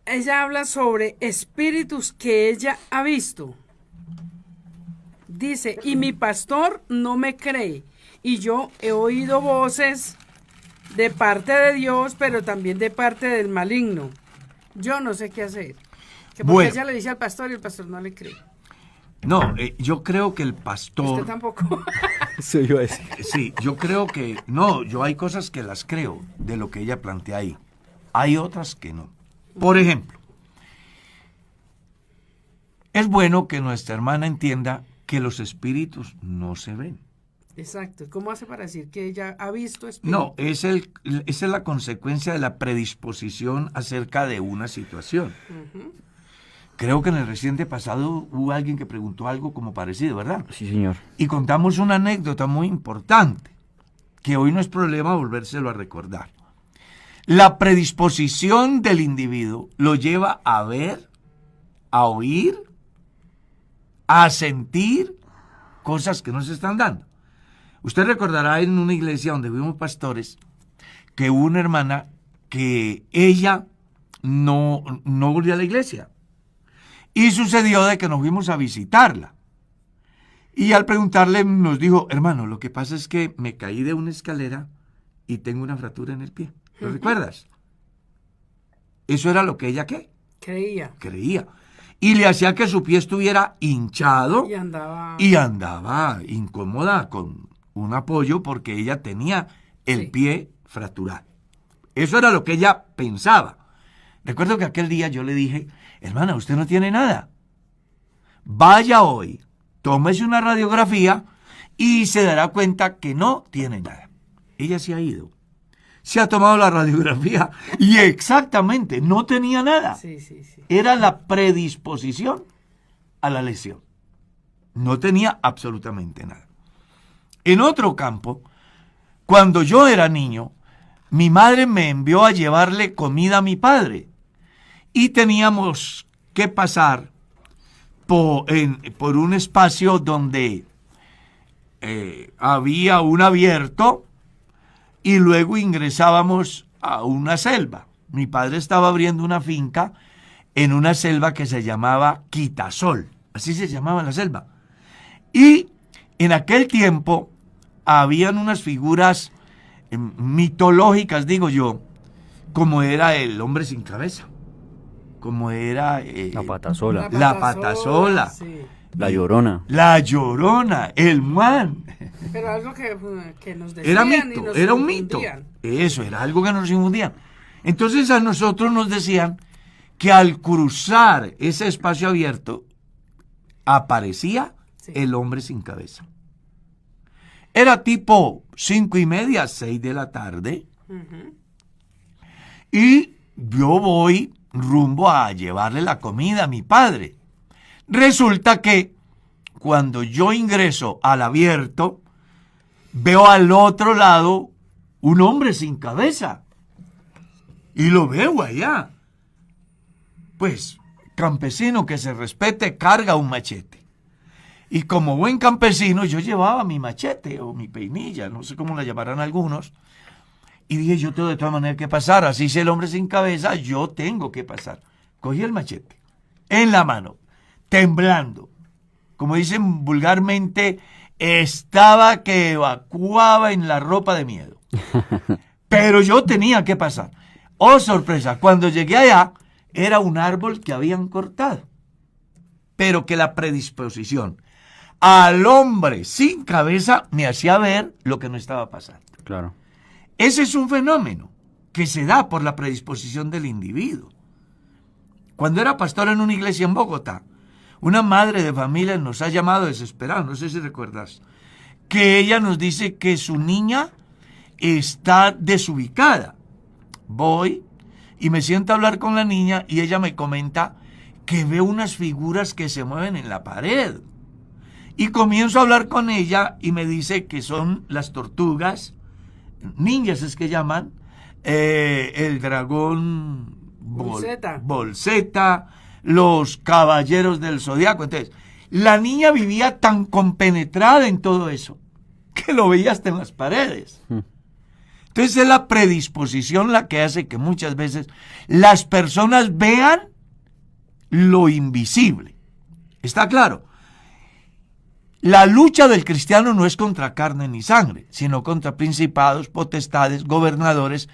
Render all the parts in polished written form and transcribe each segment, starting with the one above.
Ella habla sobre espíritus que ella ha visto. Dice, y mi pastor no me cree. Y yo he oído voces de parte de Dios, pero también de parte del maligno. Yo no sé qué hacer. Que porque Bueno. ella le dice al pastor y el pastor no le cree. No, yo creo que el pastor... Usted tampoco. Eso iba a decir. Sí, yo creo que... No, yo hay cosas que las creo de lo que ella plantea ahí. Hay otras que no. Por ejemplo, es bueno que nuestra hermana entienda que los espíritus no se ven. Exacto. ¿Cómo hace para decir que ella ha visto espíritus? No, esa es la consecuencia de la predisposición acerca de una situación. Creo que en el reciente pasado hubo alguien que preguntó algo como parecido, ¿verdad? Sí, señor. Y contamos una anécdota muy importante, que hoy no es problema volvérselo a recordar. La predisposición del individuo lo lleva a ver, a oír, a sentir cosas que no se están dando. Usted recordará en una iglesia donde vimos pastores que hubo una hermana que ella no volvió a la iglesia. Y sucedió de que nos fuimos a visitarla. Y al preguntarle nos dijo, hermano, lo que pasa es que me caí de una escalera y tengo una fractura en el pie. ¿Lo recuerdas? Eso era lo que ella, ¿qué? Creía. Y le hacía que su pie estuviera hinchado y andaba incómoda con un apoyo porque ella tenía el pie fracturado. Eso era lo que ella pensaba. Recuerdo que aquel día yo le dije, hermana, usted no tiene nada. Vaya hoy, tómese una radiografía y se dará cuenta que no tiene nada. Ella se ha ido. Se ha tomado la radiografía y exactamente no tenía nada. Sí. Era la predisposición a la lesión. No tenía absolutamente nada. En otro campo, cuando yo era niño, mi madre me envió a llevarle comida a mi padre y teníamos que pasar por un espacio donde había un abierto y luego ingresábamos a una selva. Mi padre estaba abriendo una finca en una selva que se llamaba Quitasol, así se llamaba la selva. Y en aquel tiempo habían unas figuras mitológicas, digo yo, como era el hombre sin cabeza, como era... La patasola. La patasola. Sí. La llorona. La llorona, el man. Pero algo que nos decían Era y mito, nos era un mito. infundían. Eso, era algo que nos infundían. Entonces a nosotros nos decían que al cruzar ese espacio abierto aparecía el hombre sin cabeza. Era tipo 5:30, 6 de la tarde. Y yo voy rumbo a llevarle la comida a mi padre. Resulta que cuando yo ingreso al abierto, veo al otro lado un hombre sin cabeza. Y lo veo allá. Pues, campesino que se respete, carga un machete. Y como buen campesino, yo llevaba mi machete o mi peinilla, no sé cómo la llamarán algunos. Y dije, yo tengo de todas maneras que pasar. Así sea el hombre sin cabeza, yo tengo que pasar. Cogí el machete en la mano, temblando. Como dicen vulgarmente, estaba que evacuaba en la ropa de miedo. Pero yo tenía que pasar. Oh, sorpresa, cuando llegué allá, era un árbol que habían cortado. Pero que la predisposición al hombre sin cabeza me hacía ver lo que no estaba pasando. Claro. Ese es un fenómeno que se da por la predisposición del individuo. Cuando era pastor en una iglesia en Bogotá, una madre de familia nos ha llamado desesperada, no sé si recuerdas, que ella nos dice que su niña está desubicada. Voy y me siento a hablar con la niña y ella me comenta que ve unas figuras que se mueven en la pared. Y comienzo a hablar con ella y me dice que son las tortugas, ninjas es que llaman, el dragón Bolseta, los caballeros del zodiaco. Entonces, la niña vivía tan compenetrada en todo eso que lo veía hasta en las paredes. Entonces es la predisposición la que hace que muchas veces las personas vean lo invisible. ¿Está claro? La lucha del cristiano no es contra carne ni sangre, sino contra principados, potestades, gobernadores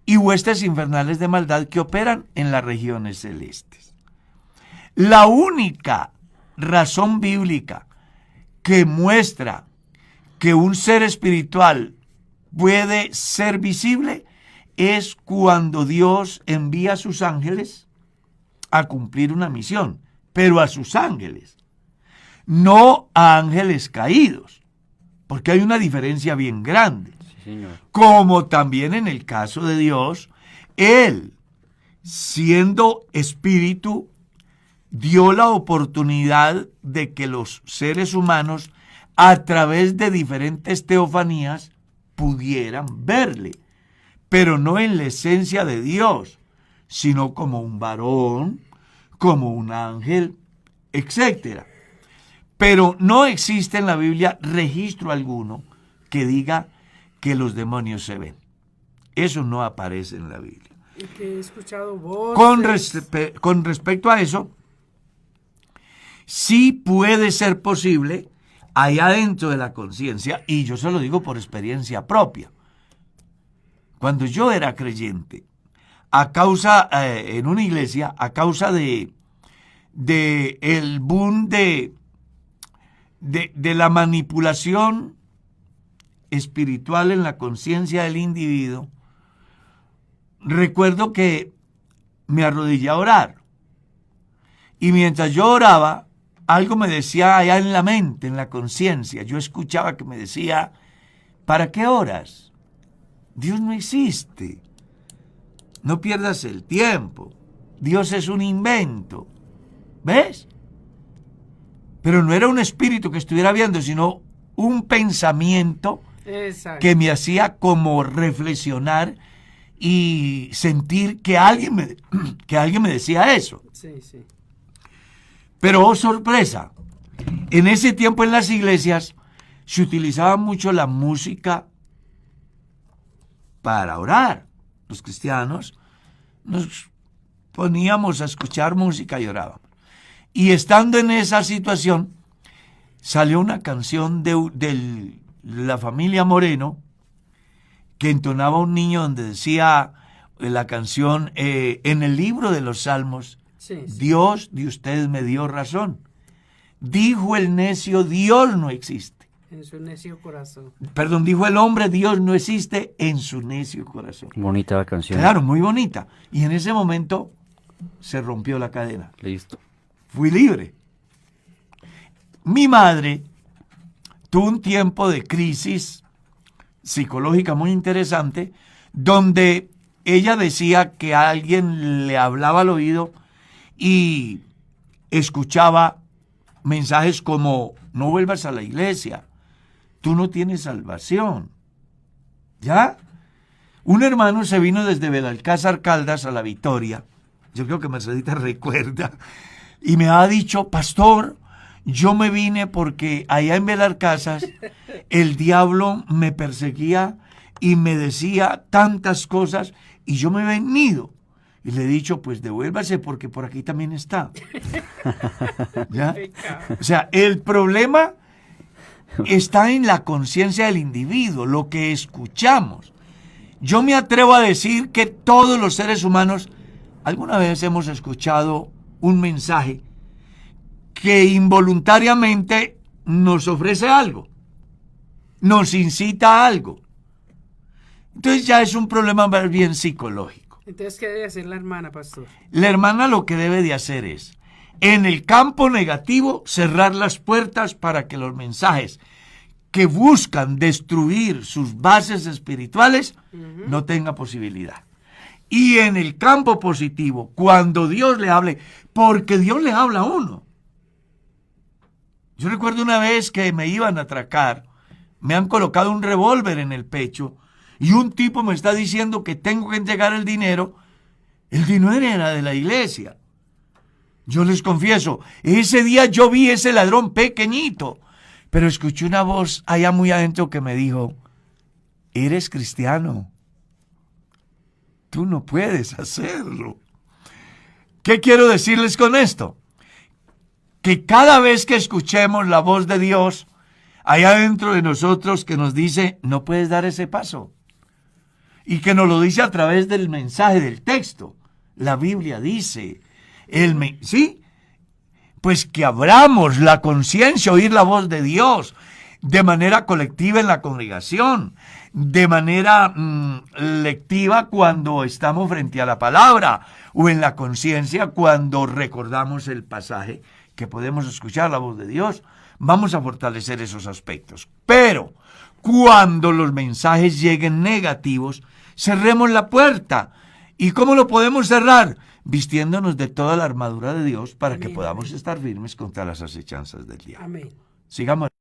y huestes infernales de maldad que operan en las regiones celestes. La única razón bíblica que muestra que un ser espiritual puede ser visible es cuando Dios envía a sus ángeles a cumplir una misión, pero a sus ángeles, no a ángeles caídos, porque hay una diferencia bien grande. Sí, señor. Como también en el caso de Dios, Él, siendo espíritu, dio la oportunidad de que los seres humanos, a través de diferentes teofanías, pudieran verle, pero no en la esencia de Dios, sino como un varón, como un ángel, etc. Pero no existe en la Biblia registro alguno que diga que los demonios se ven. Eso no aparece en la Biblia. Y que he escuchado voces. Con respecto a eso, sí puede ser posible allá dentro de la conciencia, y yo se lo digo por experiencia propia. Cuando yo era creyente, en una iglesia, a causa de el boom de la manipulación espiritual en la conciencia del individuo, recuerdo que me arrodillé a orar. Y mientras yo oraba, algo me decía allá en la mente, en la conciencia. Yo escuchaba que me decía, ¿para qué oras? Dios no existe. No pierdas el tiempo. Dios es un invento. ¿Ves? Pero no era un espíritu que estuviera viendo, sino un pensamiento Exacto. que me hacía como reflexionar y sentir que alguien me decía eso. Sí, sí. Pero, oh sorpresa, en ese tiempo en las iglesias se utilizaba mucho la música para orar. Los cristianos nos poníamos a escuchar música y orábamos. Y estando en esa situación, salió una canción de la familia Moreno que entonaba un niño donde decía la canción, en el libro de los Salmos, Sí, sí. Dios de ustedes me dio razón. Dijo el necio, Dios no existe. En su necio corazón. Perdón, dijo el hombre, Dios no existe en su necio corazón. Bonita la canción. Claro, muy bonita. Y en ese momento se rompió la cadena. Listo. Fui libre. Mi madre tuvo un tiempo de crisis psicológica muy interesante, donde ella decía que alguien le hablaba al oído y escuchaba mensajes como, no vuelvas a la iglesia, tú no tienes salvación. ¿Ya? Un hermano se vino desde Belalcázar Caldas a La Victoria, yo creo que Mercedita recuerda, y me ha dicho, pastor, yo me vine porque allá en Belalcázar el diablo me perseguía y me decía tantas cosas y yo me he venido. Y le he dicho, pues devuélvase porque por aquí también está. ¿Ya? O sea, el problema está en la conciencia del individuo, lo que escuchamos. Yo me atrevo a decir que todos los seres humanos alguna vez hemos escuchado un mensaje que involuntariamente nos ofrece algo, nos incita a algo. Entonces ya es un problema más bien psicológico. Entonces, ¿qué debe hacer la hermana, pastor? La hermana lo que debe de hacer es, en el campo negativo, cerrar las puertas para que los mensajes que buscan destruir sus bases espirituales no tengan posibilidad. Y en el campo positivo, cuando Dios le hable, porque Dios le habla a uno. Yo recuerdo una vez que me iban a atracar, me han colocado un revólver en el pecho y un tipo me está diciendo que tengo que entregar el dinero. El dinero era de la iglesia. Yo les confieso, ese día yo vi ese ladrón pequeñito, pero escuché una voz allá muy adentro que me dijo, ¿eres cristiano? Tú no puedes hacerlo. ¿Qué quiero decirles con esto? Que cada vez que escuchemos la voz de Dios, hay adentro de nosotros que nos dice, no puedes dar ese paso. Y que nos lo dice a través del mensaje del texto. La Biblia dice, ¿sí? Pues que abramos la conciencia, oír la voz de Dios de manera colectiva en la congregación, de manera lectiva cuando estamos frente a la palabra, o en la conciencia cuando recordamos el pasaje que podemos escuchar la voz de Dios. Vamos a fortalecer esos aspectos. Pero cuando los mensajes lleguen negativos, cerremos la puerta. ¿Y cómo lo podemos cerrar? Vistiéndonos de toda la armadura de Dios para que podamos estar firmes contra las acechanzas del diablo. Amén. Sigamos.